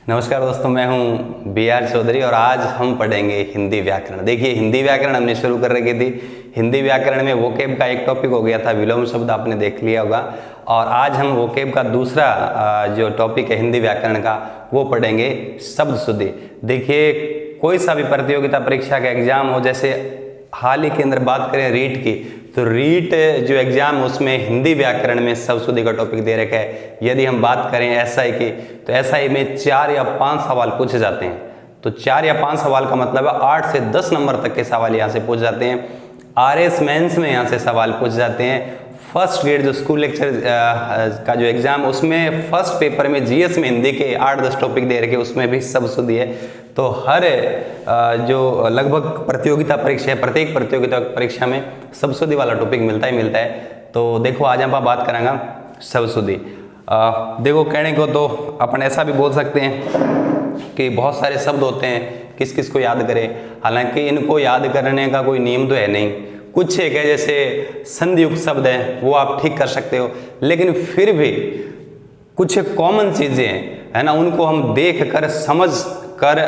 नमस्कार दोस्तों, मैं हूं BR चौधरी और आज हम पढ़ेंगे हिंदी व्याकरण। देखिए, हिंदी व्याकरण हमने शुरू कर रखी थी। हिंदी व्याकरण में वोकेब का एक टॉपिक हो गया था, विलोम शब्द आपने देख लिया होगा। और आज हम वोकेब का दूसरा जो टॉपिक है हिंदी व्याकरण का, वो पढ़ेंगे शब्द शुद्धि। देखिए, कोई सा भी प्रतियोगिता परीक्षा का एग्जाम हो, जैसे हाल ही के अंदर बात करें रीट की, तो रीट जो एग्जाम है उसमें हिंदी व्याकरण में शब्द शुद्धि का टॉपिक दे रखा है। यदि हम बात करें SI की, तो SI में 4 या 5 सवाल पूछे जाते हैं। तो 4 या 5 सवाल का मतलब है 8 से 10 नंबर तक के सवाल यहाँ से पूछ जाते हैं। RS मेंस में यहाँ से सवाल पूछ जाते हैं। फर्स्ट ग्रेड जो स्कूल लेक्चर का जो एग्जाम, उसमें फर्स्ट पेपर में GS में हिंदी के 8-10 टॉपिक दे रखे, उसमें भी शब्द शुद्धि है। तो हर जो लगभग प्रतियोगिता परीक्षा है, प्रत्येक प्रतियोगिता परीक्षा में शब्द शुद्धि वाला टॉपिक मिलता ही मिलता है। तो देखो, आज हम बात करेंगे शब्द शुद्धि। देखो, कहने को तो अपन ऐसा भी बोल सकते हैं कि बहुत सारे शब्द होते हैं, किस किस को याद करें। हालांकि इनको याद करने का कोई नियम तो है नहीं। कुछ एक है, जैसे संधियुक्त शब्द है, वो आप ठीक कर सकते हो, लेकिन फिर भी कुछ कॉमन चीज़ें है ना, उनको हम देख कर समझ कर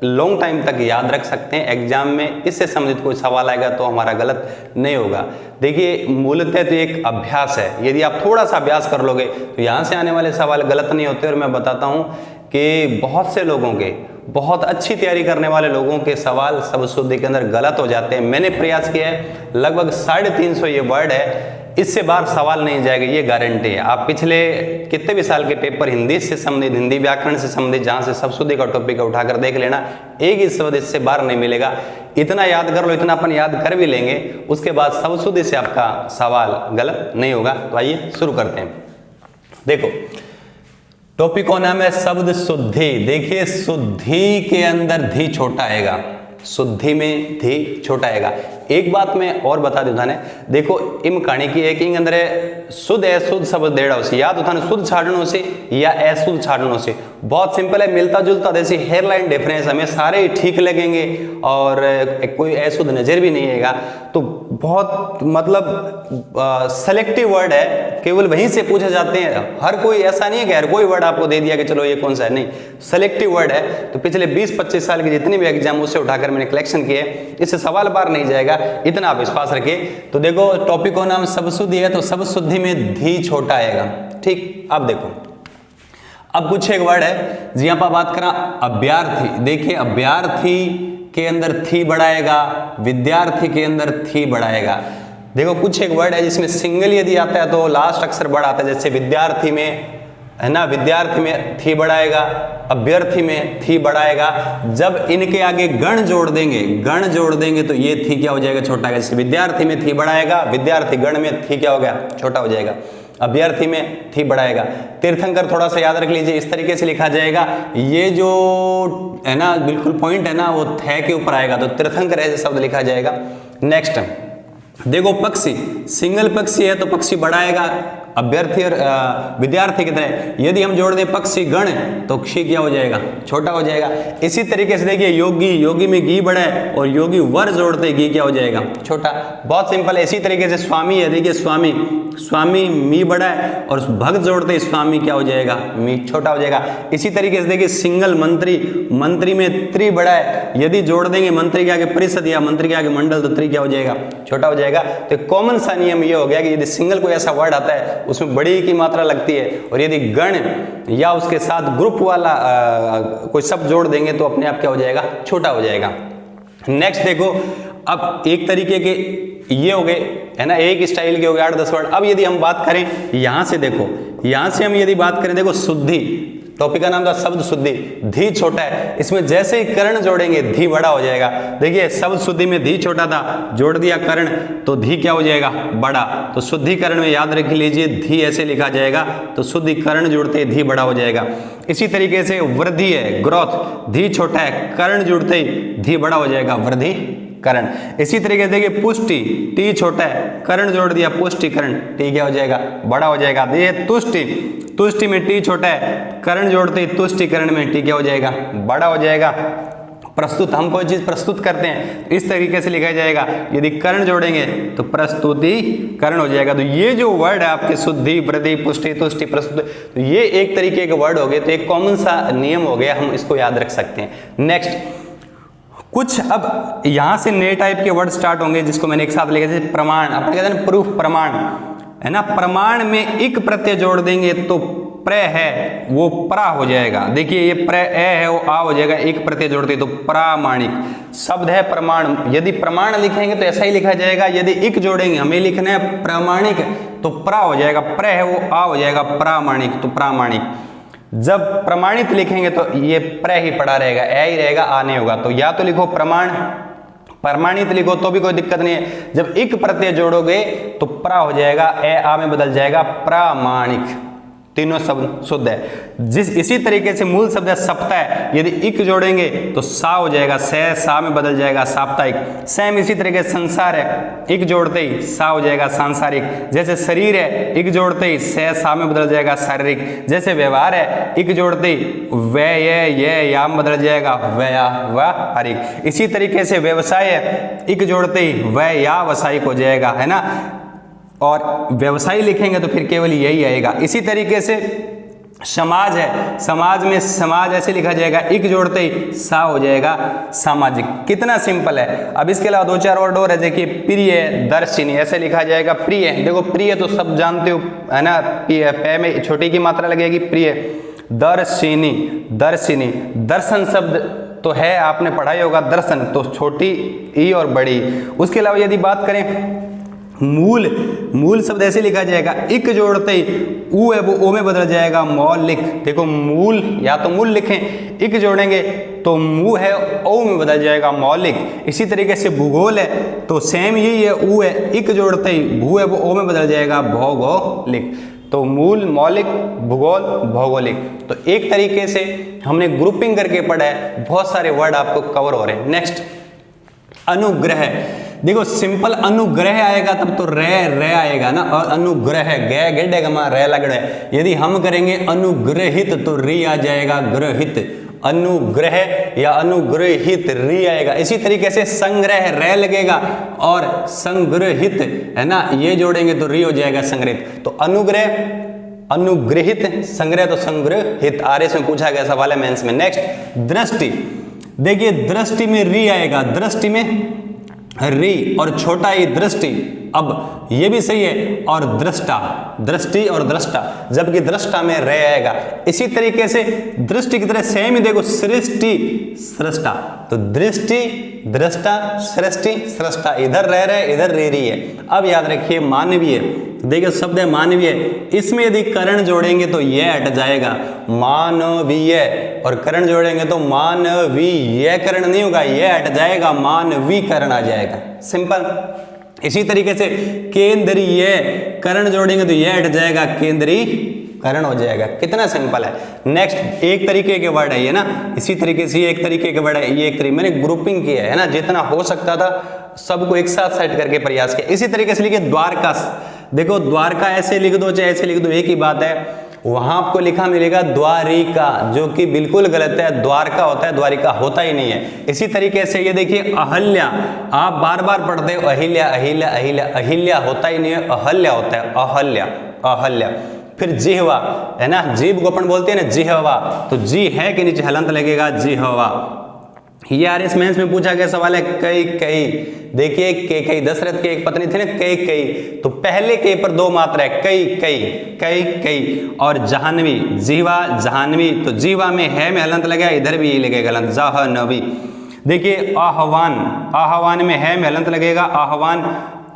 लॉन्ग टाइम तक याद रख सकते हैं। एग्जाम में इससे संबंधित कोई सवाल आएगा तो हमारा गलत नहीं होगा। देखिए, मूलतः तो एक अभ्यास है। यदि आप थोड़ा सा अभ्यास कर लोगे तो यहाँ से आने वाले सवाल गलत नहीं होते। और मैं बताता हूँ कि बहुत से लोगों के, बहुत अच्छी तैयारी करने वाले लोगों के सवाल शब्द शुद्धि के अंदर गलत हो जाते हैं। मैंने प्रयास किया है, लगभग 350 ये वर्ड है, इससे बाहर सवाल नहीं जाएगा, ये गारंटी है। आप पिछले कितने भी साल के पेपर हिंदी से संबंधित, हिंदी व्याकरण से संबंधित, जहाँ से शब्द शुद्धि का टॉपिक उठाकर देख लेना, एक ही शब्द इससे बाहर नहीं मिलेगा। इतना याद कर लो, इतना अपन याद कर भी लेंगे, उसके बाद शब्द शुद्धि से आपका सवाल गलत नहीं होगा। तो आइए शुरू करते हैं। देखो, टॉपिक का नाम है शब्द शुद्धि। देखिए, शुद्धि के अंदर धी छोटा आएगा, शुद्धि में धी छोटा आएगा। एक बात मैं और बता दूं थाने, देखो, इम कहानी की एक इंग अंदर शुद्ध अशुद्ध शब्द देड़ा से याद उठाने, शुद्ध छाड़नों से या अशुद्ध छाड़नों से। बहुत सिंपल है, मिलता जुलता जैसे हेयरलाइन डिफरेंस, हमें सारे ठीक लगेंगे और कोई अशुद्ध नजर भी नहीं आएगा। तो बहुत मतलब सेलेक्टिव वर्ड है, केवल वहीं से पूछे जाते हैं। हर कोई ऐसा नहीं है कि हर कोई वर्ड आपको दे दिया कि चलो ये कौन सा है, नहीं, सेलेक्टिव वर्ड है। तो पिछले 20-25 साल के जितने भी एग्जाम उससे उठाकर मैंने कलेक्शन किए, इससे सवाल बार नहीं जाएगा, इतना आप विश्वास रखिए। तो देखो, टॉपिक का नाम शब्द शुद्धि है, तो शब्द शुद्धि में धी छोटा आएगा। ठीक, अब देखो, अब कुछ एक वर्ड है जी, यहाँ पर बात करा अभ्यार्थी। देखिए, अभ्यार्थी के अंदर थी बढ़ाएगा, विद्यार्थी के अंदर थी बढ़ाएगा। देखो, कुछ एक वर्ड है जिसमें सिंगल यदि आता है तो लास्ट अक्षर बड़ा आता है, जैसे विद्यार्थी में है ना, विद्यार्थी में थी बढ़ाएगा, अभ्यर्थी में थी बढ़ाएगा। जब इनके आगे गण जोड़ देंगे तो ये थी क्या हो जाएगा, छोटा हो जाएगा। जैसे विद्यार्थी में थी बढ़ाएगा, विद्यार्थी गण में थी क्या हो गया, छोटा हो जाएगा। अभ्यर्थी में थी बढ़ाएगा। तीर्थंकर थोड़ा सा याद रख लीजिए, इस तरीके से लिखा जाएगा। ये जो है ना बिल्कुल पॉइंट है ना, वो थे के ऊपर आएगा, तो तीर्थंकर ऐसे शब्द लिखा जाएगा। नेक्स्ट देखो, पक्षी, सिंगल पक्षी है तो पक्षी बढ़ाएगा, अभ्यर्थी और विद्यार्थी की तरह। यदि हम जोड़ दें पक्षी गण तो क्षी क्या हो जाएगा, छोटा हो जाएगा। इसी तरीके से देखिए, योगी, योगी में गी बढ़े और योगी वर जोड़ते गी क्या हो जाएगा, छोटा। बहुत सिंपल है। इसी तरीके से स्वामी है, देखिए स्वामी, स्वामी मी बड़ा है और भक्त जोड़ते स्वामी क्या हो जाएगा, मी छोटा हो जाएगा। इसी तरीके से देखिए, सिंगल मंत्री, मंत्री में त्रि बड़ा है, यदि जोड़ देंगे मंत्री के आगे परिषद या मंत्री के आगे मंडल तो त्रि क्या हो जाएगा, छोटा हो जाएगा। तो कॉमन सा नियम ये हो गया कि यदि सिंगल कोई ऐसा वर्ड आता है उसमें बड़ी की मात्रा लगती है, और यदि गण या उसके साथ ग्रुप वाला कोई शब्द जोड़ देंगे तो अपने आप क्या हो जाएगा, छोटा हो जाएगा। नेक्स्ट देखो, अब एक तरीके के ये हो गए है ना, एक स्टाइल के हो गए 8-10 वर्ड। अब यदि हम बात करें यहाँ से, देखो यहाँ से हम यदि बात करें, देखो शुद्धि, टॉपिक का नाम था शब्द शुद्धि। धी छोटा है, इसमें जैसे ही कर्ण जोड़ेंगे धी बड़ा हो जाएगा। देखिए, शब्द शुद्धि में धी छोटा था, जोड़ दिया कर्ण तो धी क्या हो जाएगा, बड़ा। तो शुद्धिकरण में याद रख लीजिए, धी ऐसे लिखा जाएगा, तो शुद्धिकरण जोड़ते धी बड़ा हो जाएगा। इसी तरीके से वृद्धि है, ग्रोथ, धी छोटा है, कर्ण जुड़ते ही धी बड़ा हो जाएगा, वृद्धि करण। इसी तरीके से देखिए, पुष्टि, टी छोटा है, कर्ण जोड़ दिया, पुष्टिकरण, टी क्या हो जाएगा, बड़ा हो जाएगा। ये तुष्टि, तुष्टि में टी छोटा है, कर्ण जोड़ते ही तुष्टिकरण में टी क्या हो जाएगा, बड़ा हो जाएगा। प्रस्तुत, हम कोई चीज प्रस्तुत करते हैं तो इस तरीके से लिखा जाएगा। यदि करण जोड़ेंगे तो प्रस्तुतिकरण हो जाएगा। तो ये जो वर्ड है आपके शुद्धि, वृद्धि, पुष्टि, तुष्टि, प्रस्तुत, तो ये एक तरीके के वर्ड हो गए। तो एक कॉमन सा नियम हो गया, हम इसको याद रख सकते हैं। नेक्स्ट कुछ अब यहां से नए टाइप के वर्ड स्टार्ट होंगे जिसको मैंने एक साथ लिखा, जैसे प्रमाण, अपन कहते हैं प्रूफ, प्रमाण है ना। प्रमाण में इक प्रत्यय जोड़ देंगे तो प्र है वो प्रा हो जाएगा। देखिए ये प्र ए है वो आ हो जाएगा, एक प्रत्यय जोड़ते तो प्रामाणिक शब्द है प्रमाण। यदि प्रमाण लिखेंगे तो ऐसा ही लिखा जाएगा, यदि इक जोड़ेंगे, हमें लिखना है प्रामाणिक, तो प्रा हो जाएगा, प्र है वो आ हो जाएगा, प्रामाणिक, तो प्रामाणिक। जब प्रमाणित लिखेंगे तो ये प्र ही पड़ा रहेगा, ए ही रहेगा, आ नहीं होगा। तो या तो लिखो प्रमाण, प्रमाणित लिखो तो भी कोई दिक्कत नहीं है। जब इक प्रत्यय जोड़ोगे तो प्रा हो जाएगा, ए आ में बदल जाएगा, प्रामाणिक। तीनों शब्द शुद्ध है। इसी तरीके से मूल शब्द है सप्ताह, यदि इक जोड़ेंगे तो सा हो जाएगा, से सा में बदल जाएगा, साप्ताहिक। सेम इसी तरीके से संसार है, इक जोड़ते ही सा हो जाएगा, सांसारिक। जैसे शरीर है, इक जोड़ते ही से सा में बदल जाएगा, शारीरिक। जैसे व्यवहार है, इक जोड़ते ही वे ये या में बदल जाएगा, व्यावहारिक। इसी तरीके से व्यवसाय है, इक जोड़ते ही वे या वसायिक हो जाएगा, है ना। और व्यवसायी लिखेंगे तो फिर केवल यही आएगा। इसी तरीके से समाज है, समाज में समाज ऐसे लिखा जाएगा, इक जोड़ते ही सा हो जाएगा, सामाजिक। कितना सिंपल है। अब इसके अलावा दो चार वर्ड और है, देखिए प्रिय, दर्शिनी, ऐसे लिखा जाएगा प्रिय। देखो प्रिय तो सब जानते हो है ना, पे में छोटी की मात्रा लगेगी, प्रिय। दर्शिनी, दर्शिनी, दर्शन शब्द तो है, आपने पढ़ाई होगा, दर्शन तो छोटी ई और बड़ी। उसके अलावा यदि बात करें मूल, मूल शब्द ऐसे लिखा जाएगा, इक जोड़ते ही ऊ है वो ओ में बदल जाएगा, मौलिक। देखो मूल, या तो मूल लिखें, इक जोड़ेंगे तो मू है ओ में बदल जाएगा, मौलिक। इसी तरीके से भूगोल है तो सेम यही है, ऊ है, इक जोड़ते ही भू है वो ओ में बदल जाएगा, भौगोलिक। तो मूल, मौलिक, भूगोल, भौगोलिक। तो एक तरीके से हमने ग्रुपिंग करके पढ़ा है, बहुत सारे वर्ड आपको कवर हो रहे हैं। नेक्स्ट अनुग्रह। देखो सिंपल अनुग्रह आएगा तब तो रे आएगा ना, और अनुग्रह गे गेडे गमा रे लगड़े। यदि हम करेंगे अनुग्रहित तो री आ जाएगा, ग्रहित। अनुग्रह या अनुग्रहित री आएगा। इसी तरीके से संग्रह रे लगेगा और संग्रहित है ना, ये जोड़ेंगे तो री हो जाएगा, संग्रहित। तो अनुग्रह, अनुग्रहित, संग्रह तो संग्रहित। आरएस में पूछा गया सवाल है मेंस में। नेक्स्ट दृष्टि। देखिए दृष्टि में री आएगा, दृष्टि में री और छोटा ही दृष्टि। अब ये भी सही है, और दृष्टा, दृष्टि और दृष्टा, जबकि दृष्टा में रे आएगा। इसी तरीके से दृष्टि की तरह सेम ही देखो, सृष्टि, सृष्टा। तो दृष्टि, दृष्टा, सृष्टि, सृष्टा। इधर रह रहे, इधर रे रही है। अब याद रखिए मानवीय। देखिए शब्द है मानवीय, इसमें यदि करण जोड़ेंगे तो ये हट जाएगा, मानवीय। और करण जोड़ेंगे तो मानवीय करण नहीं होगा, ये हट जाएगा, मानवीकरण आ जाएगा। सिंपल। इसी तरीके से केंद्रीय, करण जोड़ेंगे तो ये हट जाएगा, केंद्रीकरण हो जाएगा। कितना सिंपल है। नेक्स्ट एक तरीके के वर्ड है ये ना, इसी तरीके से एक तरीके के वर्ड है, ये एक तरीके मैंने ग्रुपिंग किया है ना, जितना हो सकता था सबको एक साथ सेट करके प्रयास किया। इसी तरीके से लिखिए द्वारका। देखो द्वारका ऐसे लिख दो चाहे ऐसे लिख दो, एक ही बात है। वहां आपको लिखा मिलेगा द्वारिका, जो कि बिल्कुल गलत है। द्वारका होता है, द्वारिका होता ही नहीं है। इसी तरीके से ये देखिए अहल्या, आप बार बार पढ़ते हो अहिल्या, अहिल्या, अहिल्या, अहिल्या होता ही नहीं है, अहल्या होता है, अहल्या, अहल्या। फिर जिह्वा है ना, जीभ को अपन बोलते हैं ना जिह्वा, तो जी है के नीचे हलंत लगेगा, जिह्वा। ये आरएस मेंस में पूछा गया सवाल है, कई कई। देखिए कई दशरथ की एक पत्नी थी ना, कई कई, तो पहले के पर दो मात्रा है, कई कई, कई कई। और जाह्नवी, जीवा, जाह्नवी, तो जीवा में है में हलंत लगेगा, इधर भी यही लगेगा हलंत, जाह्नवी। देखिए आह्वान, आह्वान में है में हलंत लगेगा, आह्वान।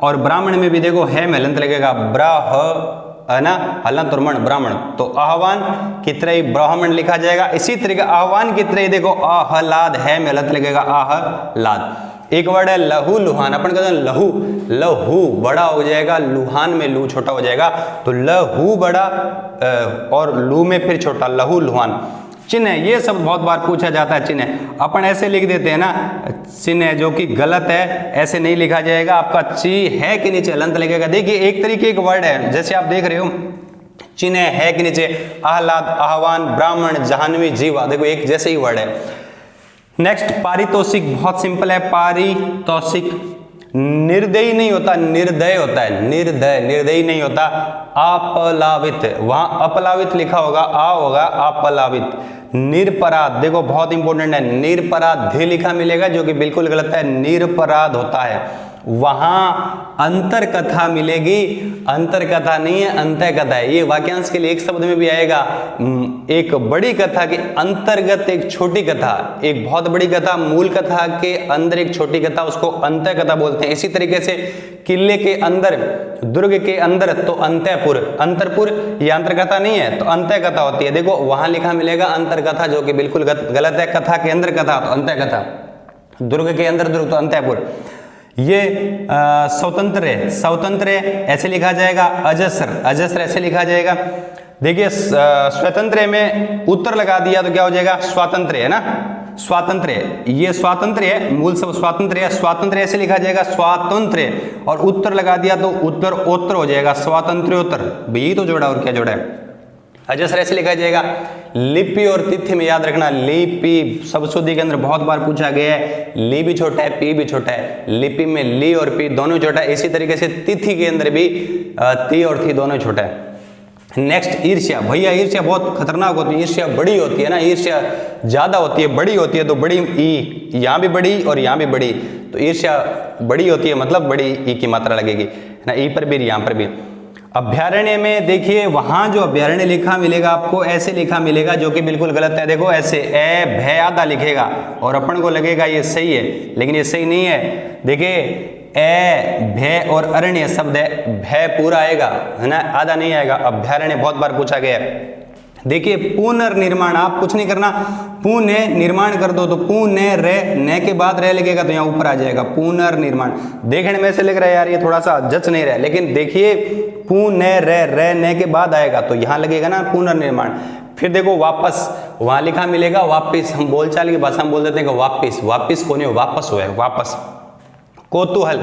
और ब्राह्मण में भी देखो है में हलंत लगेगा, ब्राह है ना, हलंत और मण, ब्राह्मण। तो आह्वान की तरह ब्राह्मण लिखा जाएगा। इसी तरीके आह्वान की तरह देखो आहलाद है में हलंत लगेगा, आहलाद। एक वर्ड है लहू लुहान, अपन कहते हैं लहू, लहू बड़ा हो जाएगा, लुहान में लू छोटा हो जाएगा। तो लहू बड़ा और लू में फिर छोटा, लहू लुहान। चिन्ह, ये सब बहुत बार पूछा जाता है। चिन्ह अपन ऐसे लिख देते हैं ना, चिन्ह जो कि गलत है, ऐसे नहीं लिखा जाएगा। आपका ची है के नीचे हलंत लगेगा। देखिए एक तरीके का वर्ड है, जैसे आप देख रहे हो, चिन्ह है के नीचे आह्लाद, आह्वान, ब्राह्मण, जाह्नवी, जीवा, देखो एक जैसे ही वर्ड है। नेक्स्ट पारितोषिक, बहुत सिंपल है, पारितोषिक। निर्दयी नहीं होता, निर्दय होता है, निर्दय, निर्दयी नहीं होता। अपलावित, वहां अपलावित लिखा होगा, आ होगा अपलावित। निरपराध, देखो बहुत इंपॉर्टेंट है, निरपराध लिखा मिलेगा जो कि बिल्कुल गलत है, निरपराध होता है। वहां अंतर कथा मिलेगी, अंतर कथा नहीं है, अंतः कथा है। ये वाक्यांश के लिए एक शब्द में भी आएगा, एक बड़ी कथा के अंतर्गत एक छोटी कथा, एक बहुत बड़ी कथा मूल कथा के अंदर एक छोटी कथा, उसको अंतः कथा बोलते हैं। इसी तरीके से किले के अंदर, दुर्ग के अंदर तो अंतःपुर, अंतरपुर ये अंतर कथा नहीं है तो अंतः कथा होती है। देखो वहां लिखा मिलेगा अंतर कथा जो कि बिल्कुल गलत है, कथा के अंदर कथा तो अंतः कथा, दुर्ग के अंदर दुर्ग तो अंतःपुर। ये स्वतंत्र है, स्वतंत्र ऐसे लिखा जाएगा, अजस्र, अजस्र ऐसे लिखा जाएगा। देखिए स्वतंत्र में उत्तर लगा दिया तो क्या हो जाएगा, स्वातंत्र है ना, स्वातंत्र है, ये स्वातंत्र है, मूल सब स्वातंत्र है, स्वातंत्र ऐसे लिखा जाएगा, स्वातंत्र, और उत्तर लगा दिया तो उत्तर उत्तर हो जाएगा, स्वातंत्र्योत्तर, यही तो जोड़ा और क्या जोड़ा है। अजस्र ऐसे लिखा जाएगा। लिपि और तिथि में याद रखना, लिपि शब्दशुद्धि के अंदर बहुत बार पूछा गया है, ली भी छोटा है, पी भी छोटा है, लिपि में ली और पी दोनों छोटा है। इसी तरीके से तिथि के अंदर भी ती और थी दोनों छोटा है। नेक्स्ट ईर्ष्या, भैया ईर्ष्या बहुत खतरनाक होती है, ईर्ष्या बड़ी होती है ना, ईर्ष्या ज्यादा होती है, बड़ी होती है तो बड़ी ई, यहाँ भी बड़ी और यहाँ भी बड़ी, तो ईर्ष्या बड़ी होती है मतलब बड़ी ई की मात्रा लगेगी ना, ई पर भी यहाँ पर भी। अभ्यारण्य में देखिए वहां जो अभ्यारण्य लिखा मिलेगा आपको ऐसे लिखा मिलेगा जो कि बिल्कुल गलत है। देखो ऐसे ए भय आधा लिखेगा और अपन को लगेगा ये सही है, लेकिन ये सही नहीं है। देखिए ए भय और अरण्य शब्द है, भय पूरा आएगा है ना, आधा नहीं आएगा। अभ्यारण्य बहुत बार पूछा गया है। देखिए पुनर्निर्माण, आप कुछ नहीं करना, पुनः निर्माण कर दो तो पुनः रे, न के बाद रह लगेगा तो यहाँ ऊपर आ जाएगा पुनर्निर्माण। देखने में ऐसे लग रहा है यार ये थोड़ा सा जच नहीं रहा है, लेकिन देखिए पुनः रे न के बाद आएगा तो यहाँ लगेगा ना पुनर्निर्माण। फिर देखो वापस, वहां लिखा मिलेगा वापिस, हम बोलचाल की भाषा में बोल देते हैं कि वापिस, वापिस को नहीं वापस हुआ है, वापस। कौतूहल,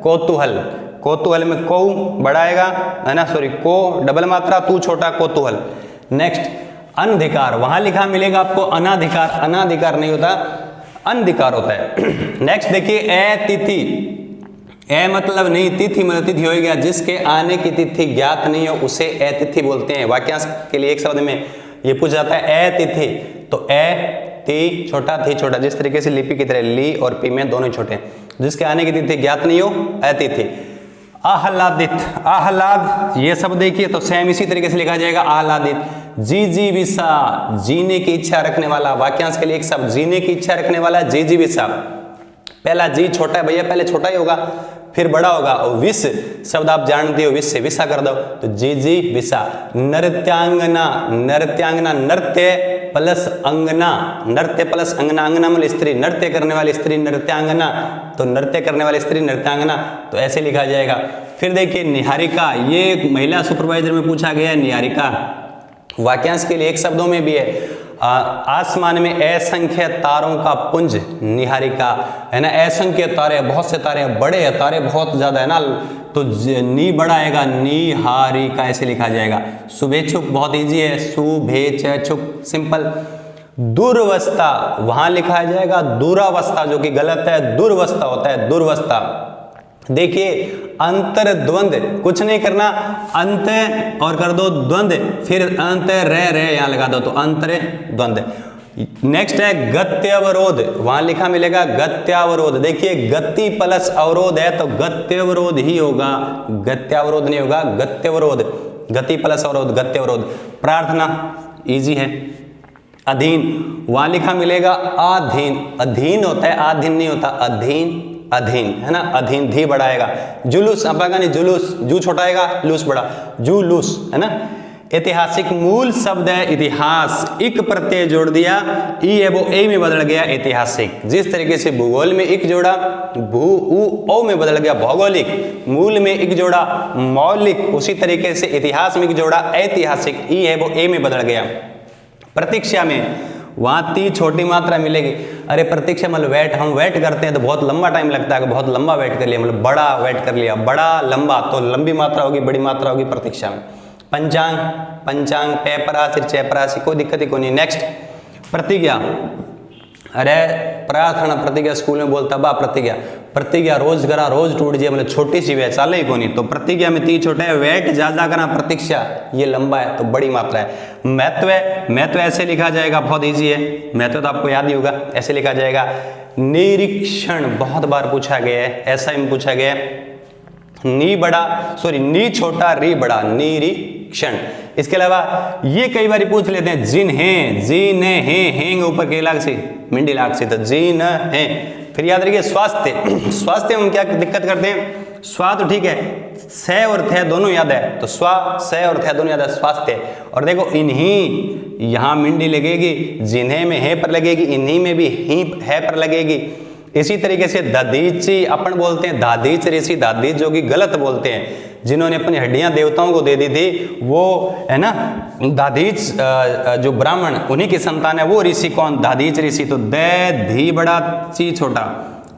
कौतूहल, कौतूहल में कौ बड़ा आएगा है ना, सॉरी को डबल मात्रा, तू छोटा, कौतूहल। नेक्स्ट अनधिकार, वहां लिखा मिलेगा आपको अनाधिकार, अनाधिकार नहीं होता, अनधिकार होता है। नेक्स्ट देखिए अतिथि, ए मतलब नहीं, तिथि मतलब तिथि हो गया, जिसके आने की तिथि ज्ञात नहीं हो उसे अतिथि बोलते हैं। वाक्यांश के लिए एक शब्द में ये पूछा जाता है अतिथि, तो ए ती छोटा थी छोटा, जिस तरीके से लिपि की तरह ली और पी में दोनों छोटे, जिसके आने की तिथि ज्ञात नहीं हो अतिथि। आह्लादित, आह्लाद ये सब देखिए तो सेम इसी तरीके से लिखा जाएगा आह्लादित। जीजीविषा, जीने की इच्छा रखने वाला, वाक्यांश के लिए एक शब्द, जीने की इच्छा रखने वाला, जीजीविषा। पहला जी छोटा है भैया, पहले छोटा ही होगा फिर बड़ा होगा, और विष शब्द आप जानते हो, विष से विषा कर दो तो जीजीविषा। नृत्यांगना, नृत्यांगना नृत्य प्लस अंगना, नृत्य प्लस अंगना, अंगना मतलब स्त्री, नृत्य करने वाली स्त्री नृत्यांगना, तो नृत्य करने वाली स्त्री नृत्यांगना, तो ऐसे लिखा जाएगा। फिर देखिए निहारिका, ये महिला सुपरवाइजर में पूछा गया है, निहारिका वाक्यांश के लिए एक शब्दों में भी है। आसमान में असंख्य तारों का पुंज, निहारिका है ना, असंख्य तारे, बहुत से तारे, बड़े हैं तारे बहुत ज्यादा है ना, तो नी बड़ा आएगा, निहारिका ऐसे लिखा जाएगा। शुभेच्छुक बहुत इजी है, शुभेच्छुक सिंपल। दुर्वस्था, वहां लिखा जाएगा दुरावस्था, जो कि गलत है, दुर्वस्था होता है, दुर्वस्था। देखिए अंतर द्वंद, कुछ नहीं करना, अंत और कर दो द्वंद, फिर अंत रे यहां लगा दो तो अंतर द्वंद। नेक्स्ट है गत्यवरोध, वहां लिखा मिलेगा गत्यावरोध। देखिए गति प्लस अवरोध है तो गत्यवरोध ही होगा, गत्यावरोध नहीं होगा, गत्यवरोध, गति प्लस अवरोध गत्यवरोध। प्रार्थना इजी है। अधीन, वहां लिखा मिलेगा अधीन, अधीन होता है, अधीन नहीं होता, अधीन, अधीन है ना, अधीन धी बड़ा आएगा। जुलूस, अब नहीं जुलूस, जू छोटा आएगा, लूस बड़ा, जुलूस है ना। ऐतिहासिक, मूल शब्द है इतिहास, इक प्रत्यय जोड़ दिया, ई है वो ए में बदल गया ऐतिहासिक। जिस तरीके से भूगोल में इक जोड़ा, भू उ ओ में बदल गया भौगोलिक, मूल में इक जोड़ा मौलिक, उसी तरीके से इतिहास में इक जोड़ा ऐतिहासिक, ई है वो ए में बदल गया। प्रतीक्षा में वहां ती छोटी मात्रा मिलेगी। अरे प्रतीक्षा मतलब वेट, हम वेट करते हैं तो बहुत लंबा टाइम लगता है, बहुत लंबा वेट कर लिया मतलब बड़ा वेट कर लिया, बड़ा लंबा, तो लंबी मात्रा होगी, बड़ी मात्रा होगी प्रतीक्षा में। पंचांग, पंचांग पेपरासी चेपरासी, कोई दिक्कत ही कोई नहीं। नेक्स्ट प्रतिज्ञा, अरे प्रार्थना प्रतिज्ञा स्कूल में बोलता बा प्रतिज्ञा, प्रतिज्ञा रोज करा रोज टूट जाए, मतलब छोटी सी वे चाले ही कोनी। तो प्रतिज्ञा में ती छोटा है, वेट ज्यादा करा, प्रतीक्षा ये लंबा है तो बड़ी मात्रा है। महत्व ऐसे लिखा जाएगा, बहुत ईजी है, महत्व तो आपको याद ही होगा, ऐसे लिखा जाएगा निरीक्षण, बहुत बार पूछा गया है, ऐसा ही पूछा गया है, नी छोटा री बड़ा, निरीक्षण। इसके अलावा ये कई बार पूछ लेते हैं जिन्हें, हेंगे ऊपर के लाग से मिंडी लाग से, तो जिन है। फिर याद रखिए स्वास्थ्य, स्वास्थ्य में क्या दिक्कत करते हैं, स्वा तो ठीक है, स और थ दोनों याद है, तो स्वा स और थ दोनों याद है, स्वास्थ्य। और देखो इन्हीं, यहाँ मिंडी लगेगी, जिन्हें में है पर लगेगी, इन्हीं में भी ही है पर लगेगी। इसी तरीके से दधीची अपन बोलते हैं, दाधीच ऋषि, दाधीच जो कि गलत बोलते हैं, जिन्होंने अपनी हड्डियां देवताओं को दे दी थी, वो है ना दाधीच जो ब्राह्मण, उन्हीं की संतान है वो ऋषि कौन, दाधीच ऋषि। तो द धी बड़ा ची छोटा।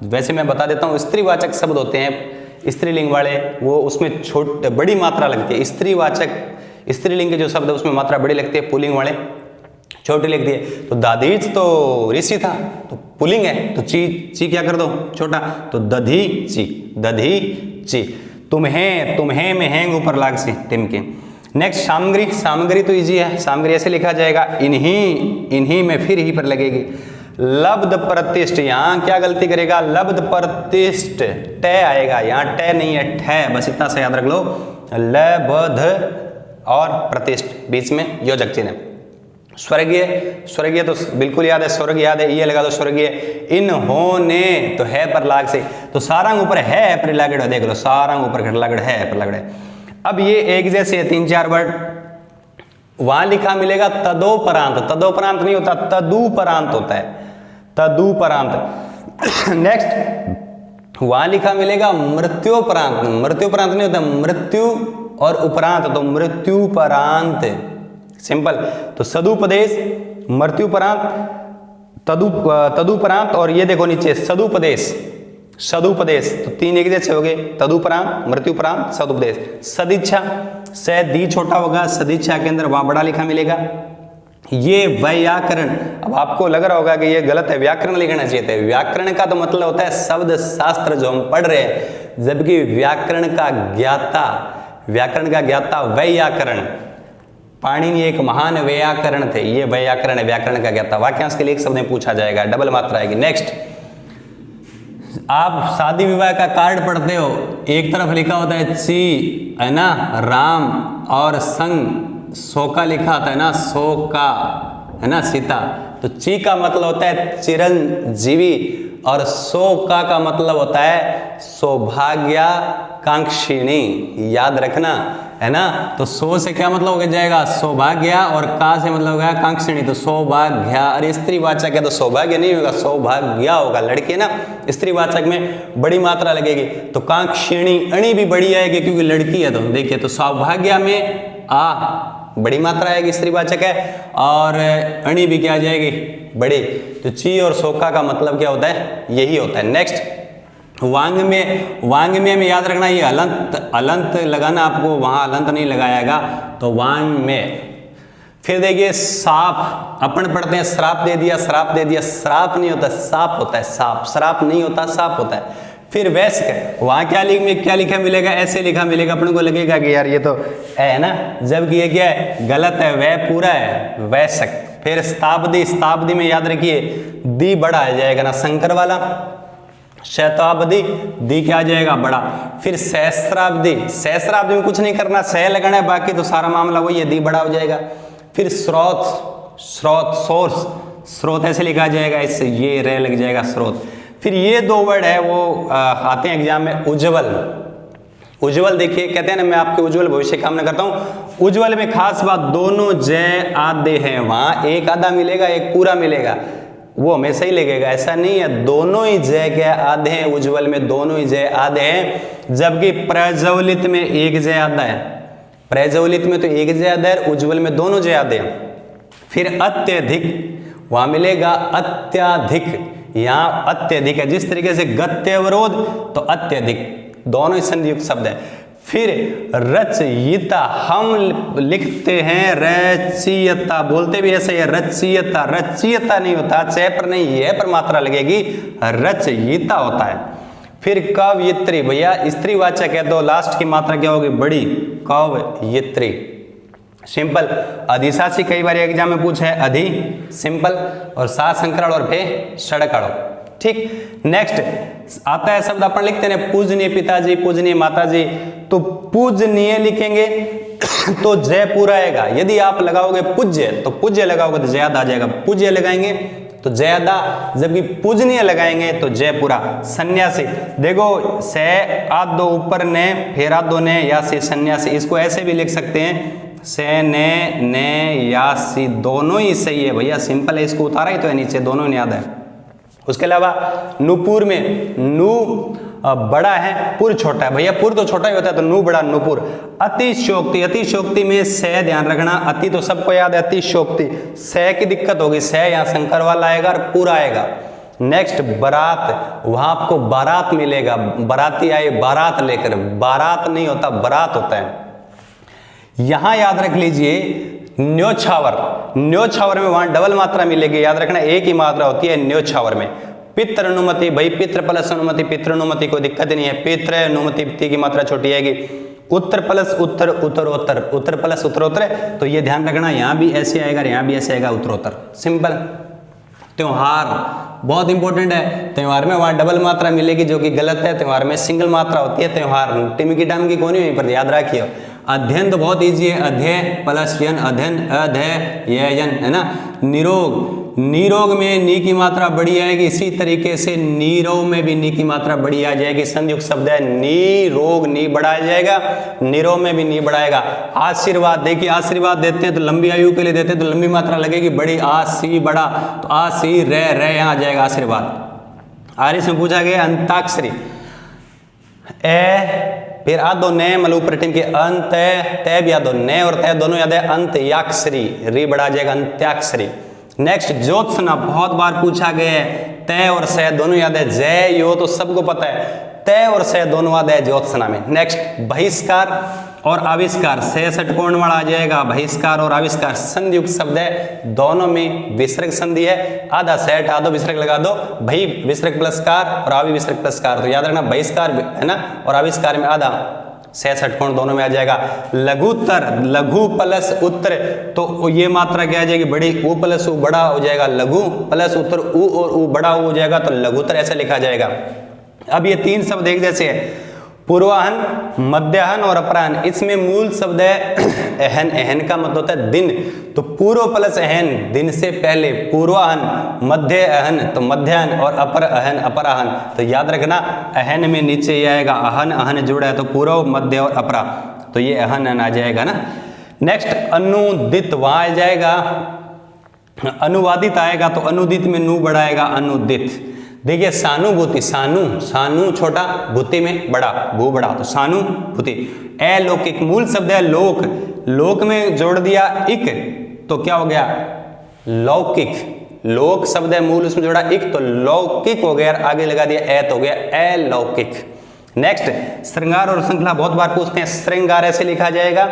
वैसे मैं बता देता हूँ, स्त्रीवाचक शब्द होते हैं स्त्रीलिंग वाले, वो उसमें बड़ी मात्रा लगती है। स्त्रीवाचक, स्त्रीलिंग के जो शब्द है उसमें मात्रा बड़ी लगती है, पुल्लिंग वाले छोटी लिख दिए। तो दाधीच तो ऋषि था, तो पुलिंग है, तो ची क्या कर दो छोटा, तो दधी ची। तुम्हें में हैंग ऊपर लाग से टिमके। नेक्स्ट सामग्री तो इजी है, सामग्री ऐसे लिखा जाएगा इन्हीं में फिर ही पर लगेगी। लब्ध प्रतिष्ठ, यहाँ क्या गलती करेगा, लब्ध प्रतिष्ठ ट आएगा, यहाँ ट नहीं है ठ, बस इतना सा याद रख लो, लब्ध और प्रतिष्ठ बीच में योजक चिन्ह है। स्वर्गीय तो बिल्कुल याद है, स्वर्ग याद है, ये लगा दो स्वर्गीय। इन्होंने तो है पर लाग से, तो सारंग ऊपर है पर लागड़, देख लो सारंग ऊपर लागड़ है पर लागड़। अब ये एक जैसे है, 3-4 वर्ड वहां लिखा मिलेगा तदोपरांत, तदोपरांत नहीं होता, तदुपरांत होता है, तदुपरांत। नेक्स्ट वहां लिखा मिलेगा मृत्युपरांत, मृत्युपरांत नहीं होता, मृत्यु और उपरांत, तो मृत्युपरांत सिंपल। तो सदुपदेश, मृत्युपरांत, तदुपरांत, और ये देखो नीचे सदुपदेश, तो 3 एक जैसे हो गए, तदुपरांत, मृत्युपरांत, सदुपदेश। सदिच्छा, से दी छोटा होगा, सदिच्छा के अंदर वहां बड़ा लिखा मिलेगा। ये व्याकरण, अब आपको लग रहा होगा कि ये गलत है, व्याकरण लिखना चाहिए था। व्याकरण का तो मतलब होता है शब्द शास्त्र जो हम पढ़ रहे हैं, जबकि व्याकरण का ज्ञाता व्याकरण, पाणिनि एक महान व्याकरण थे, ये व्याकरण है, व्याकरण का ज्ञाता। वाक्यांश के लिए एक शब्द में पूछा जाएगा, डबल मात्रा आएगी। नेक्स्ट, आप शादी विवाह का कार्ड पढ़ते हो, एक तरफ लिखा होता है ची, है ना, राम, और संग सोका लिखा होता है ना, सोका, है ना, सीता। तो ची का मतलब होता है चिरंजीवी, और सोका का मतलब होता है सौभाग्याकांक्षिणी, याद रखना, है ना। तो सो से क्या मतलब हो जाएगा, सौभाग्य, और का से मतलब होगा कांक्षिणी, तो सौभाग्य। अरे स्त्रीवाचक है तो सौभाग्य नहीं होगा, सौभाग्य होगा, लड़की है ना, स्त्रीवाचक में बड़ी मात्रा लगेगी, तो कांक्षिणी, अणी भी बड़ी आएगी क्योंकि लड़की है। तो देखिए, तो सौभाग्य में आ बड़ी मात्रा आएगी, स्त्रीवाचक है, और अणी भी क्या आ जाएगी, बड़ी। तो ची और सोका का मतलब क्या होता है, यही होता है। नेक्स्ट, वांग्मय में याद रखना, ये अलंत लगाना, आपको वहां अलंत नहीं लगाएगा, तो वांग्मय। फिर देखिए साप, अपन पढ़ते हैं श्राप दे दिया, श्राप नहीं होता, साप होता है, साप, श्राप नहीं होता, साप होता है। फिर वैश्क, वहां क्या लिखा मिलेगा, ऐसे लिखा मिलेगा, अपन को लगेगा कि यार ये तो है ना, जबकि ये क्या है, गलत है, वह पूरा है, वैश्क। फिर शताब्दी में याद रखिए दी बड़ा आ जाएगा ना, शंकर वाला। शताब्दी, दी क्या आ जाएगा, बड़ा। फिर सहस्राब्दी में कुछ नहीं करना, सह लगाना है, बाकी तो सारा मामला वही है, दी बड़ा हो जाएगा। फिर स्रोत ऐसे लिखा जाएगा, इससे ये रे लग जाएगा, स्रोत। फिर ये 2 वर्ड है वो आते हैं एग्जाम में, उज्जवल देखिए, कहते हैं ना मैं आपके उज्जवल भविष्य कामना करता हूं। उज्जवल में खास बात, दोनों जय आधे हैं, वहां एक आधा मिलेगा, एक पूरा मिलेगा, वो हमेशा ही लगेगा, ऐसा नहीं है, दोनों ही जय के आधे हैं, उज्जवल में दोनों ही जय आधे हैं। जबकि प्रज्वलित में एक जय आधा है, प्रज्वलित में तो एक जय आधा है, उज्जवल में दोनों जय आधे हैं। फिर अत्यधिक, वहां मिलेगा अत्याधिक, यहां अत्यधिक है। जिस तरीके से गत्यवरोध तो अत्यधिक, दोनों ही संधियुक्त शब्द है। फिर रचयिता, हम लिखते हैं रचयिता, बोलते भी ऐसे है रचयिता, रचयिता नहीं होता, च पर नहीं, ये पर मात्रा लगेगी, रचयिता होता है। फिर कवयित्री, भैया स्त्रीवाचक है तो लास्ट की मात्रा क्या होगी, बड़ी, कवयित्री। सिंपल। अधिशासी कई बार एग्जाम में पूछा है, अधि सिंपल, और सा संकरण और भे सड़कड़ो, ठीक। नेक्स्ट आता है शब्द अपन लिखते हैं पूजनीय पिताजी, पूजनीय माताजी, तो पूजनीय लिखेंगे तो जय पूरा आएगा। यदि आप लगाओगे पूज्य तो पूज्य लगाओगे तो जयादा आ जाएगा, पूज्य लगाएंगे तो जयादा, जबकि पूजनीय लगाएंगे तो जय पूरा। सन्यासी, देखो से आदो ऊपर ने फिर आदो ने या से सन्यासी, इसको ऐसे भी लिख सकते हैं से ने या सी, दोनों ही सही है भैया, सिंपल है, इसको उतारा ही तो है नीचे, दोनों ने याद है। उसके अलावा नुपुर में नु बड़ा है, पुर छोटा है, भैया पुर तो छोटा ही होता है तो नु बड़ा, नुपुर। अतिशोक्ति, अतिशोक्ति में से ध्यान रखना, अति तो सबको याद है, अतिशोक्ति से की दिक्कत होगी, से यहाँ शंकर वाला आएगा और पूरा आएगा। नेक्स्ट बारात, वहां आपको बारात मिलेगा, बाराती आए बारात लेकर, बारात नहीं होता बारात होता है। यहां याद रख लीजिए न्योछावर, न्योछावर में वहां डबल मात्रा मिलेगी, याद रखना एक ही मात्रा होती है न्योछावर में। पितृ अनुमति, भाई पितृ प्लस अनुमति, पितृ अनुमति कोई दिक्कत नहीं है, पितृ अनुमति ती की मात्रा छोटी आएगी। उत्तर प्लस उत्तर, उत्तरोत्तर, उत्तर प्लस उत्तरोत्तर, तो ये ध्यान रखना, यहां भी ऐसे आएगा, यहां भी ऐसे आएगा, उत्तरोत्तर। सिंपल। त्योहार बहुत इंपॉर्टेंट है, त्योहार में वहां डबल मात्रा मिलेगी जो कि गलत है, त्योहार में सिंगल मात्रा होती है। त्योहार टिमकी डामकी कौन है पर याद रखिए। अध्ययन तो बहुत इजी है, अध्यय प्लस यन, अध्ययन अध्यय यन, है ना। निरोग, निरोग में नी की मात्रा बड़ी आएगी, इसी तरीके से नीरोग में भी नी की मात्रा बड़ी आ जाएगी, संयुक्त शब्द है, नीरोग, नी बड़ा आ जाएगा, निरोग में भी नी बढ़ाएगा। आशीर्वाद, देखिए आशीर्वाद देते हैं तो लंबी आयु के लिए देते हैं तो लंबी मात्रा लगेगी बड़ी, आसी बड़ा, तो आसी रे यहाँ आ जाएगा आशीर्वाद। आरिस में पूछा गया अंताक्षरी, ए फिर आदो ने मतलब ऊपर टीम के अंत तय भी यादो, ने और तय दोनों याद है, अंत्याक्षरी, री बड़ा जाएगा अंत्याक्षरी। नेक्स्ट ज्योत्सना, बहुत बार पूछा गया है, तय और से दोनों याद है, जय यो तो सबको पता है, तय और से दोनों याद है ज्योत्सना में। नेक्स्ट बहिष्कार और आविष्कार, से षटकोण वाला आ जाएगा, बहिष्कार और आविष्कार संयुक्त शब्द है, दोनों में विसर्ग संधि है, आधा सेट आधो विसर्ग लगा दो, भई विसर्ग प्लस कार और आवि विसर्ग प्लस कार, तो याद रखना बहिष्कार है ना, और आविष्कार में आधा, से षटकोण दोनों में आ जाएगा। लघुत्तर, लघु प्लस उत्तर, तो ये मात्रा क्या आ जाएगी बड़ी, उ प्लस उ बड़ा हो जाएगा, लघु प्लस उत्तर उ और उ बड़ा हो जाएगा, तो लघुत्तर ऐसे लिखा जाएगा। अब ये तीन शब्द एक जैसे है, पूर्वाहन, मध्याहन और अपराहन, इसमें मूल शब्द है अहन, अहन का मतलब होता है दिन, तो पूर्व प्लस अहन दिन से पहले, पूर्वाहन, मध्य अहन तो मध्याहन, और अपर अहन अपराहन, तो याद रखना अहन में नीचे ये आएगा अहन, अहन जुड़ा है तो पूर्व मध्य और अपरा, तो ये अहन अहन आ जाएगा ना। नेक्स्ट अनुदित, वहां आ जाएगा अनुवादित आएगा, तो अनुदित में नू बढ़ाएगा अनुदित। देखिए सानुभूति, सानु, सानु छोटा, भूति में बड़ा, भू बड़ा, तो सानुभूति। अलौकिक, मूल शब्द है लोक, लोक में जोड़ दिया इक तो क्या हो गया लौकिक, लोक शब्द है मूल उसमें जोड़ा इक तो लौकिक हो गया, आगे लगा दिया ए तो हो गया अलौकिक। नेक्स्ट श्रृंगार और श्रृंखला, बहुत बार पूछते हैं, श्रृंगार ऐसे लिखा जाएगा,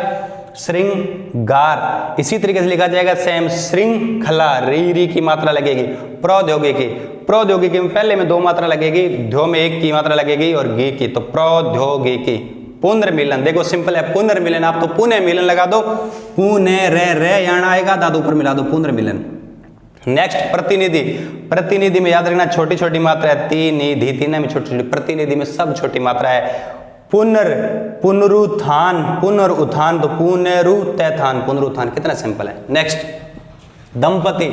श्रृंगार, इसी तरीके से लिखा जाएगा सेम, श्रृंखला, री की मात्रा लगेगी। प्रौद्योगिकी, प्रौद्योगिकी में पहले में दो मात्रा लगेगी, ध्यो में एक की मात्रा लगेगी और गी की, तो प्रौद्योगिकी। पुनर्मिलन, देखो सिंपल है, पुनर्मिलन, आप तो पुनः मिलन लगा दो, पुनः रे यहाँ आएगा, दादू ऊपर मिला दो, पुनर्मिलन। नेक्स्ट प्रतिनिधि, प्रतिनिधि में याद रखना छोटी छोटी मात्रा है, निधि, तीन में छोटी छोटी, प्रतिनिधि में सब छोटी मात्रा है। पुनरुत्थान, पुनरुत्थान तो पुनरुत्थान, पुनरुत्थान, कितना सिंपल है। नेक्स्ट दंपति,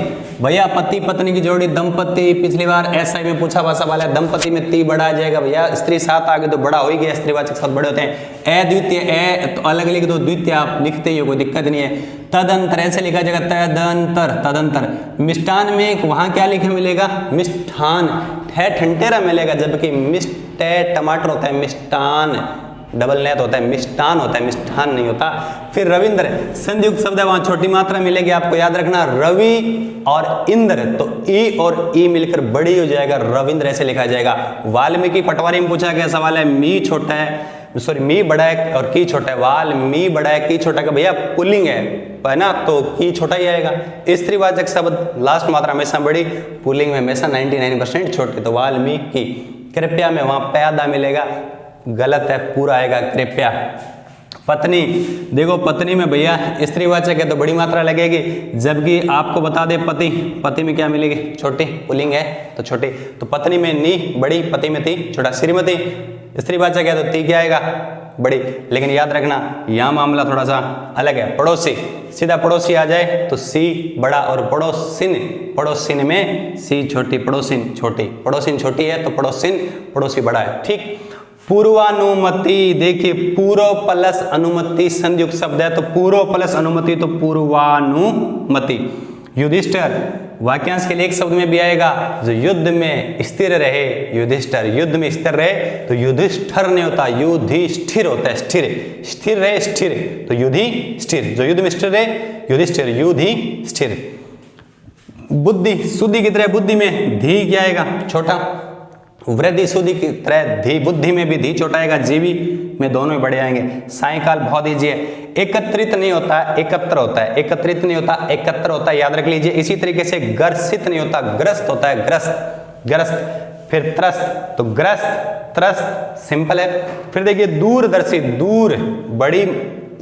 भैया पति पत्नी की जोड़ी दंपति, पिछली बार एसआई में पूछा हुआ सवाल है, दंपति में ती बड़ा आ जाएगा भैया, स्त्री साथ आगे तो बड़ा हो ही गया, स्त्रीवाचक शब्द बड़े होते हैं। अद्वितीय, ए तो अलग लिख दो, द्वितीय आप लिखते ही हो, कोई दिक्कत नहीं है। तदंतर ऐसे लिखा जाएगा, तदंतर, तदंतर। मिष्ठान में वहां क्या लिखे मिलेगा, मिष्ठान, ठंडेरा मिलेगा, जबकि मिष्ट टमाटर होता है, मिष्टान डबल नेत होता है, मिष्टान होता है, मिष्ठान नहीं होता। फिर रविंद्र, संयुक्त शब्द है, वहां छोटी मात्रा मिलेगी, आपको याद रखना, रवि और इंद्र, तो ई और ई मिलकर बड़ी हो जाएगा, रविंद्र ऐसे लिखा जाएगा। वाल्मीकि, पटवारी में पूछा गया सवाल है, मी छोटा है, सॉरी मी बड़ा है और की छोटा है, वाल मी बड़ा है की छोटा है, भैया पुल्लिंग है ना, तो की छोटा ही आएगा। स्त्रीवाचक शब्द लास्ट मात्रा हमेशा बड़ी, पुल्लिंग में हमेशा 99% छोटी, तो वाल्मीकि। कृपया में वहां पैदा मिलेगा, गलत है, पूरा आएगा कृपया। पत्नी, देखो पत्नी में भैया स्त्रीवाचक है तो बड़ी मात्रा लगेगी, जबकि आपको बता दे पति, पति में क्या मिलेगी, छोटी, पुल्लिंग है तो छोटी, तो पत्नी में नी बड़ी, पति में ती छोटा। श्रीमती स्त्रीवाचक है तो ती क्या आएगा, बड़ी। लेकिन याद रखना यहाँ मामला थोड़ा सा अलग है। पड़ोसी, सीधा पड़ोसी आ जाए तो सी बड़ा, और पड़ोसिन, पड़ोसिन में सी छोटी, पड़ोसिन छोटी, पड़ोसिन छोटी है तो पड़ोसिन, पड़ोसी बड़ा है, ठीक। पूर्वानुमति, देखिए पूर्व प्लस अनुमति संयुक्त शब्द है, तो पूर्व प्लस अनुमति तो पूर्वानुमति। युधिष्ठिर वाक्यांश के लिए एक शब्द में भी आएगा, जो युद्ध में स्थिर रहे, युधिष्ठिर युद्ध में स्थिर रहे, तो युधिष्ठिर नहीं होता, युधिष्ठिर होता है, स्थिर, स्थिर रहे, स्थिर, तो युधिष्ठिर, जो युद्ध में स्थिर रहे, युधिष्ठिर, युधिष्ठिर। बुद्धि, सुधि की तरह बुद्धि में धी क्या आएगा, छोटा। वृद्धि सुधि की तरह धी, बुद्धि में भी धी छोटा आएगा, जीवी में दोनों ही बड़े आएंगे। सायकाल बहुत ईजिए, एकत्रित नहीं होता, एकत्र होता है, एकत्रित नहीं होता, एकत्र होता है, याद रख लीजिए। इसी तरीके से ग्रसित नहीं होता, ग्रस्त होता है, ग्रस्त, ग्रस्त। फिर त्रस्त, तो ग्रस्त, त्रस्त, सिंपल है। फिर देखिए दूरदर्शी, दूर बड़ी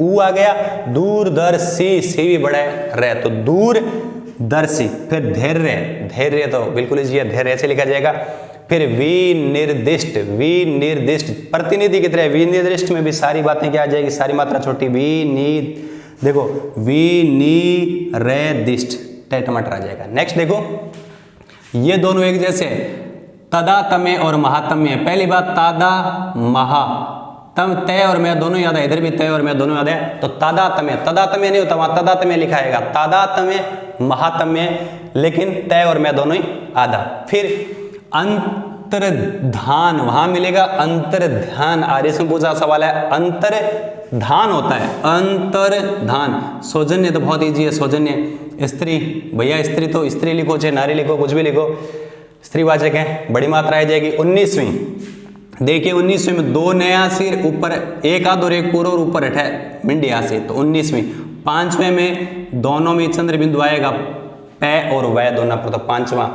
ऊ आ गया, दूरदर्शी सी भी बड़ा है, रह, तो दूरदर्शी। फिर धैर्य, धैर्य तो बिल्कुल ईजी है, धैर्य ऐसे लिखा जाएगा। फिर विनिर्दिष्ट, विनिर्दिष्ट प्रतिनिधि की तरह, विनिर्दिष्ट में भी सारी बातें क्या आ जाएगी, सारी मात्रा छोटी, देखो विनिर्दिष्ट, टमाटर आ जाएगा। नेक्स्ट देखो, ये दोनों एक जैसे, तदातम्य और महात्म्य। पहली बात तादा महा, तम तय और मैं दोनों याद है, इधर भी तय और मैं दोनों याद है, तो तादातम्य, तदातम्य नहीं होता, वहां तदातम्य लिखा आएगा, तादातम्य महात्म्य, लेकिन तय और मैं दोनों ही आधा। फिर अंतर्धान, वहां मिलेगा अंतर्ध्यान, आर्य से पूछा सवाल है, अंतर्धान होता है, अंतर्धान। सौजन्य तो बहुत ईजी है, सौजन्य। स्त्री, भैया स्त्री तो स्त्री लिखो, चाहे नारी लिखो, कुछ भी लिखो, स्त्रीवाचक है, बड़ी मात्रा आ जाएगी। 19वीं, देखिए 19वीं में दो नया सिर, ऊपर एक आध और एक पूरा और ऊपर हटा मिंडिया से, तो 19वीं। 5वें में दोनों में चंद्र बिंदु आएगा, पै और वै दोनों पर, तो 5वां।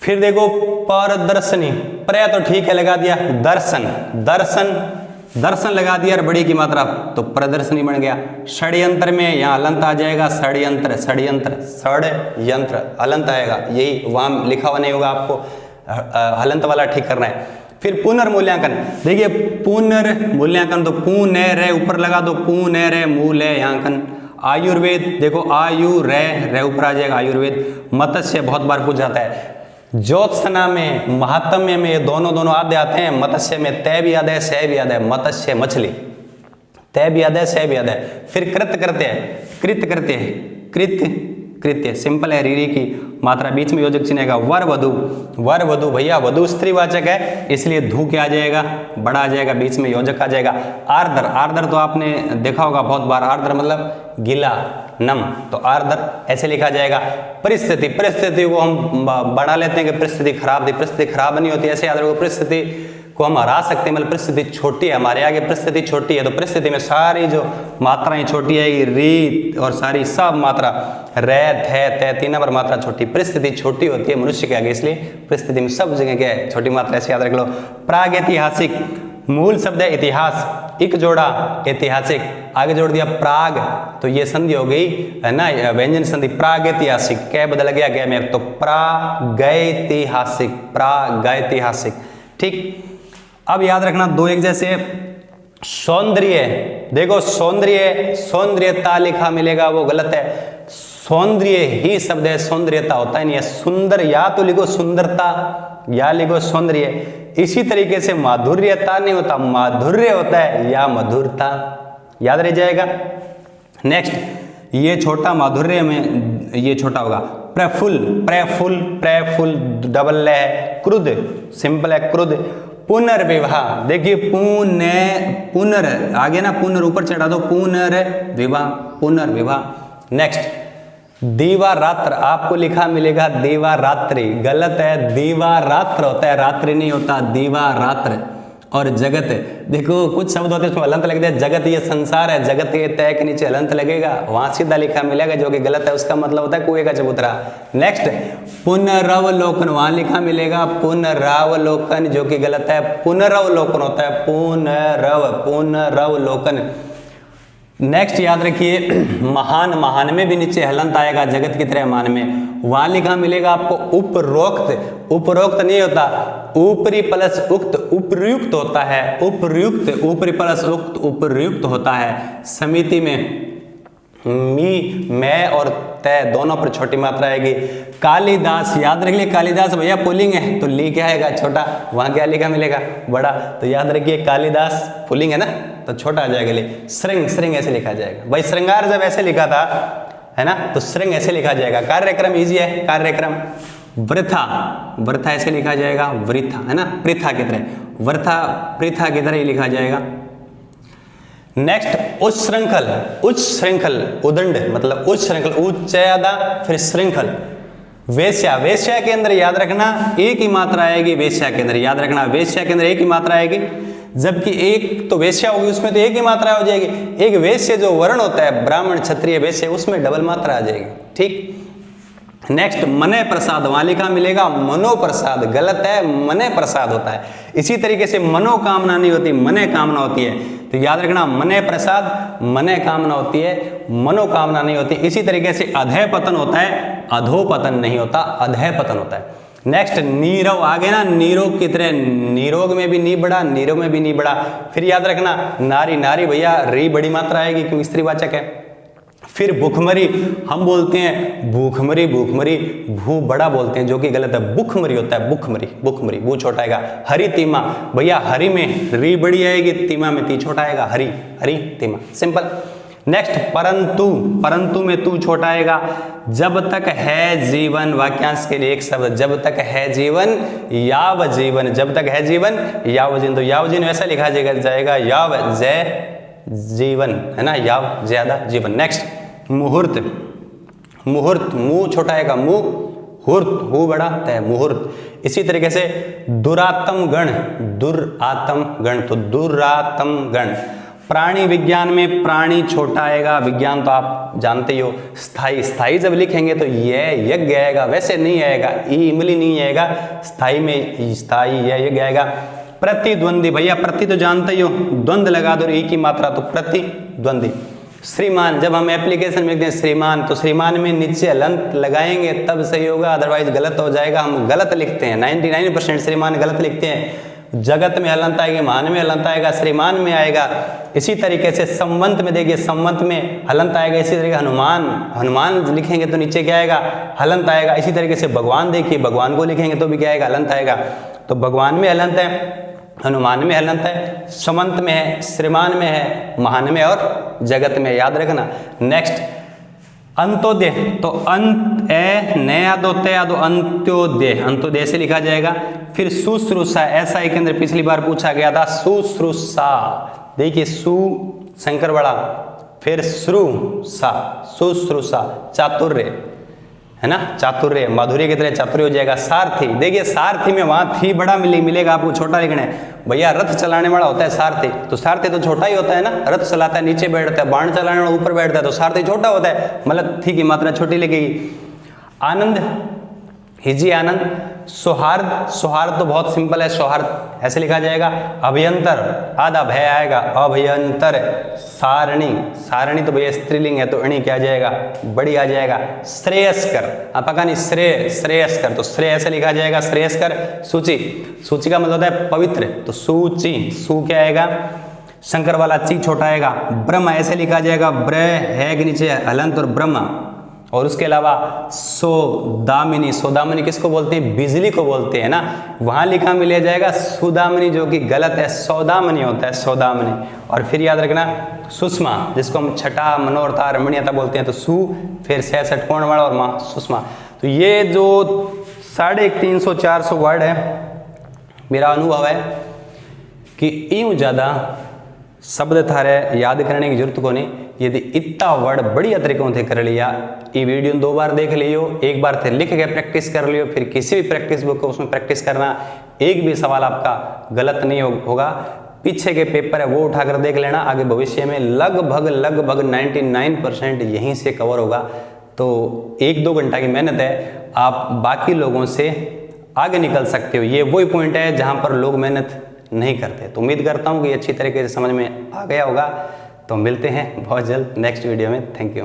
फिर देखो परदर्शनी, प्रय तो ठीक है लगा दिया, दर्शन, दर्शन, दर्शन लगा दिया, बड़ी की मात्रा, तो प्रदर्शनी बन गया। षड्यंत्र में यहाँ अलंत आ जाएगा, षड्यंत्र, षड्यंत्र, षड्यंत्र, अलंत आएगा, यही वहां लिखा हुआ नहीं होगा, आपको हलंत वाला ठीक करना है। फिर पुनर्मूल्यांकन, देखिए पुनर्मूल्यांकन, तो पुनः ऊपर लगा दो, पुनः मूल्यांकन। आयुर्वेद, देखो आयु रे ऊपर आ जाएगा, आयुर्वेद। मत्स्य बहुत बार पूछ जाता है। ज्योत्सना में, महात्म्य में ये दोनों आधे आते हैं, मत्स्य में तय भी याद है, सह भी याद है, मत्स्य मछली, तय भी याद है, सह भी याद है। फिर कृत करते हैं, कृत करते हैं, कृत कृत्य, सिंपल है, रीरी की मात्रा, बीच में योजक चिन्ह का। वर वधु, वर वधु, भैया वधु स्त्रीवाचक है, इसलिए धू क्या आ जाएगा, बड़ा आ जाएगा, बीच में योजक आ जाएगा। आर्द्र, आर्द्र तो आपने देखा होगा बहुत बार, आर्द्र मतलब गीला, नम, तो आर्द्र ऐसे लिखा जाएगा। परिस्थिति, परिस्थिति को हम बना लेते हैं कि परिस्थिति खराब थी, परिस्थिति खराब नहीं होती, ऐसे याद रखो, परिस्थिति को हम हरा सकते हैं, मतलब परिस्थिति छोटी है, हमारे आगे परिस्थिति छोटी है, तो परिस्थिति में सारी जो मात्राएं छोटी आएगी, री और सारी सब मात्रा, रे थे ते, 3 नंबर मात्रा छोटी, परिस्थिति छोटी होती है मनुष्य के आगे, इसलिए परिस्थिति में सब जगह क्या है, छोटी मात्रा, ऐसे याद रख लो। प्रागैतिहासिक, मूल शब्द है इतिहास, एक जोड़ा ऐतिहासिक, आगे जोड़ दिया प्राग, तो ये संधि हो गई है ना, व्यंजन संधि, प्रागैतिहासिक, क्या बदल गया क्या में, तो प्रागैतिहासिक, प्रागैतिहासिक, ठीक। अब याद रखना दो एक जैसे। सौंदर्य, देखो सौंदर्य, सौंदर्यता लिखा मिलेगा, वो गलत है, सौंदर्य ही शब्द है, सौंदर्यता होता है नहीं है, सुंदर या तो लिखो सुंदरता या लिखो सौंदर्य। इसी तरीके से माधुर्यता नहीं होता, माधुर्य होता है या मधुरता, याद रह जाएगा। नेक्स्ट, ये छोटा माधुर्य में ये छोटा होगा। प्रफुल्ल, प्रफुल्ल, प्रफुल्ल डबल है। क्रुद्ध, सिंपल है, क्रुद्ध। पुनर्विवाह, देखिए पुनर आगे ना, पुनर ऊपर चढ़ा दो, पुनर्विवाह, पुनर्विवाह। नेक्स्ट, दीवारात्र, आपको लिखा मिलेगा दीवारात्रि, गलत है, दीवारात्र होता है, रात्रि नहीं होता, दीवारात्र। और जगत। देखो कुछ शब्द होते हैं उसमें हलंत लग जाए, जगत ये संसार है, जगत ये तय के नीचे हलंत लगेगा, वहां सीधा लिखा मिलेगा जो कि गलत है, उसका मतलब होता है कुएं का चबूतरा। नेक्स्ट पुनरवलोकन, वहां लिखा मिलेगा पुनरावलोकन जो कि गलत है, पुनरवलोकन होता है पुनरवलोकन। नेक्स्ट याद रखिए महान, महान में भी नीचे हलंत आएगा जगत की तरह मान में, वहां लिखा मिलेगा आपको उपरोक्त, उपरोक्त नहीं होता, ऊपरी प्लस उक्त उपयुक्त होता है, उपयुक्त, ऊपरी प्लस उक्त उपयुक्त होता है। समिति में मी, मैं और तय दोनों पर छोटी मात्रा आएगी। कालिदास, याद रख लिए कालिदास भैया पुल्लिंग है तो ली क्या आएगा छोटा, वहां क्या लिखा मिलेगा बड़ा, तो याद रखिए कालिदास पुल्लिंग है ना तो छोटा आ जाएगा। ले श्रृंग, श्रृंग ऐसे लिखा जाएगा भाई, श्रृंगार जब ऐसे लिखा था है ना तो श्रृंग ऐसे लिखा जाएगा। कार्यक्रम इजी है, कार्यक्रम। वृथा, वृथा ऐसे लिखा जाएगा, वृथा है ना पृथा की तरह, वृथा पृथा की तरह ही लिखा जाएगा। नेक्स्ट उच्छृंखल, उच्छृंखल उदंड मतलब उच्छृंखल, उच्च ज्यादा फिर श्रृंखल। वेश्या, वेश्या के अंदर याद रखना एक ही मात्रा आएगी, वेश्या के अंदर याद रखना वेश्या के अंदर एक ही मात्रा आएगी, जबकि एक तो वेश्या होगी उसमें तो एक ही मात्रा हो जाएगी। एक वेश्य जो वर्ण होता है ब्राह्मण क्षत्रिय वेश्य उसमें डबल मात्रा आ जाएगी, ठीक। नेक्स्ट मने प्रसाद, वहां लिखा मिलेगा मनोप्रसाद, गलत है, मने प्रसाद होता है। इसी तरीके से मनोकामना नहीं होती, मने कामना होती है, तो याद रखना मने प्रसाद मने कामना होती है, मनोकामना नहीं होती। इसी तरीके से अधय पतन होता है, अधोपतन नहीं होता, अधय पतन होता है। नेक्स्ट नीरव, आगे ना नीरोग की तरह, नीरोग में भी नी बड़ा, नीरव में भी नी बड़ा। फिर याद रखना नारी, नारी भैया री बड़ी मात्रा आएगी क्योंकि स्त्रीवाचक है। फिर भूखमरी, हम बोलते हैं भूखमरी, भूखमरी भू बड़ा बोलते हैं जो कि गलत है, भूखमरी होता है, भूखमरी, भूखमरी भू छोटा आएगा। हरी तीमा, भैया हरी में री बड़ी आएगी, तीमा में ती छोटा आएगा, हरी, हरी तीमा, सिंपल। नेक्स्ट परंतु, परंतु में तू छोटा आएगा। जब तक है जीवन, वाक्यांश के लिए एक शब्द, जब तक है जीवन याव जीवन, जब तक है जीवन याव जीवन, तो याव जीवन वैसा लिखा जाएगा याव जय जीवन है ना, याव ज्यादा जीवन। नेक्स्ट मुहूर्त, मुहूर्त मुंह छोटा आएगा, मुहूर्त हु बड़ा तय मुहूर्त। इसी तरीके से दुरात्म गण, दुरात्म गण तो दुरात्म गण। प्राणी विज्ञान में प्राणी छोटा आएगा, विज्ञान तो आप जानते ही हो। स्थाई, स्थाई जब लिखेंगे तो ये यज्ञ आएगा, वैसे नहीं आएगा, ई इमली नहीं आएगा, स्थाई में स्थाई यज्ञ आएगा। प्रतिद्वंदी, भैया प्रति तो जानते ही हो, द्वंद लगा दो ई की मात्रा तो प्रतिद्वंदी। श्रीमान, जब हम एप्लीकेशन में लिखते हैं श्रीमान तो श्रीमान में नीचे हलंत लगाएंगे तब सही होगा, अदरवाइज गलत हो जाएगा। हम गलत लिखते हैं, 99% श्रीमान गलत लिखते हैं। जगत में हलंत आएगी, मान में हलंत आएगा, श्रीमान में आएगा। इसी तरीके से संवंत में देखिए, संवंत में हलंत आएगा। इसी तरीके हनुमान, हनुमान लिखेंगे तो नीचे क्या आएगा, हलंत आएगा। इसी तरीके से भगवान देखिए, भगवान को लिखेंगे तो भी क्या आएगा, हलंत आएगा। तो भगवान में हलंत है, हनुमान में हलंत है, समंत में है, श्रीमान में है, महान में और जगत में, याद रखना। नेक्स्ट अंत्योदय, तो अंत ए नया दो तया दो अंत्योदय, अंत्योदय से लिखा जाएगा। फिर शुश्रूषा, ऐसा ही के अंदर पिछली बार पूछा गया था, शुश्रूषा देखिए, सु शंकर बड़ा, फिर श्रु सा, शुश्रूषा चातुर्य है ना, चातुर्य माधुर्य की तरह चातुर्य हो जाएगा। सारथी, देखिए सारथी में वहां थी बड़ा मिलेगा, आपको छोटा लिखना है। भैया रथ चलाने वाला होता है सारथी, तो सारथी तो छोटा ही होता है ना, रथ चलाता है नीचे बैठता है, बाण चलाने वाला ऊपर बैठता है, तो सारथी छोटा होता है, मतलब थी की मात्रा छोटी लगेगी। आनंद, हिजी आनंद। सौहार्द, सौहार्द तो बहुत सिंपल है, सौहार्द ऐसे लिखा जाएगा। अभयंतर, आधा भय आएगा, अभयंतर। सारणी, सारणी तो भैया स्त्रीलिंग है तो अणी क्या जाएगा, बड़ी आ जाएगा। श्रेयस्कर, आप पका नहीं, श्रेय, श्रेयस्कर तो श्रेय ऐसे लिखा जाएगा, श्रेयस्कर। सूची, सूची का मतलब होता है पवित्र, तो सूची, सु क्या आएगा, शंकर वाला ची छोटा आएगा। ब्रह्म ऐसे लिखा जाएगा, ब्र है के नीचे हलंत और ब्रह्म। और उसके अलावा सोदामिनी, सोदामिनी किसको बोलते हैं, बिजली को बोलते हैं ना, वहां लिखा मिल जाएगा सुदामिनी जो कि गलत है, सौदामिनी होता है, सौदामिनी। और फिर याद रखना सुषमा, जिसको हम छठा मनोरथा रमणीयता बोलते हैं, तो सु फिर 66 कोण वाला और माँ सुषमा। तो ये जो 350-400 वर्ड है, मेरा अनुभव है कि यूं ज़्यादा शब्द थारे याद करने की जरूरत को नहीं, यदि इतना वर्ड बढ़िया तरीकों से कर लिया, ये वीडियो 2 बार देख लियो, एक बार थे लिख के प्रैक्टिस कर लियो, फिर किसी भी प्रैक्टिस बुक को उसमें प्रैक्टिस करना, एक भी सवाल आपका गलत नहीं होगा। पीछे के पेपर है वो उठाकर देख लेना, आगे भविष्य में लगभग 99% यहीं से कवर होगा। तो 1-2 घंटा की मेहनत है, आप बाकी लोगों से आगे निकल सकते हो। ये वही पॉइंट है जहां पर लोग मेहनत नहीं करते। तो उम्मीद करता हूं कि अच्छी तरीके से समझ में आ गया होगा। तो मिलते हैं बहुत जल्द नेक्स्ट वीडियो में। Thank you.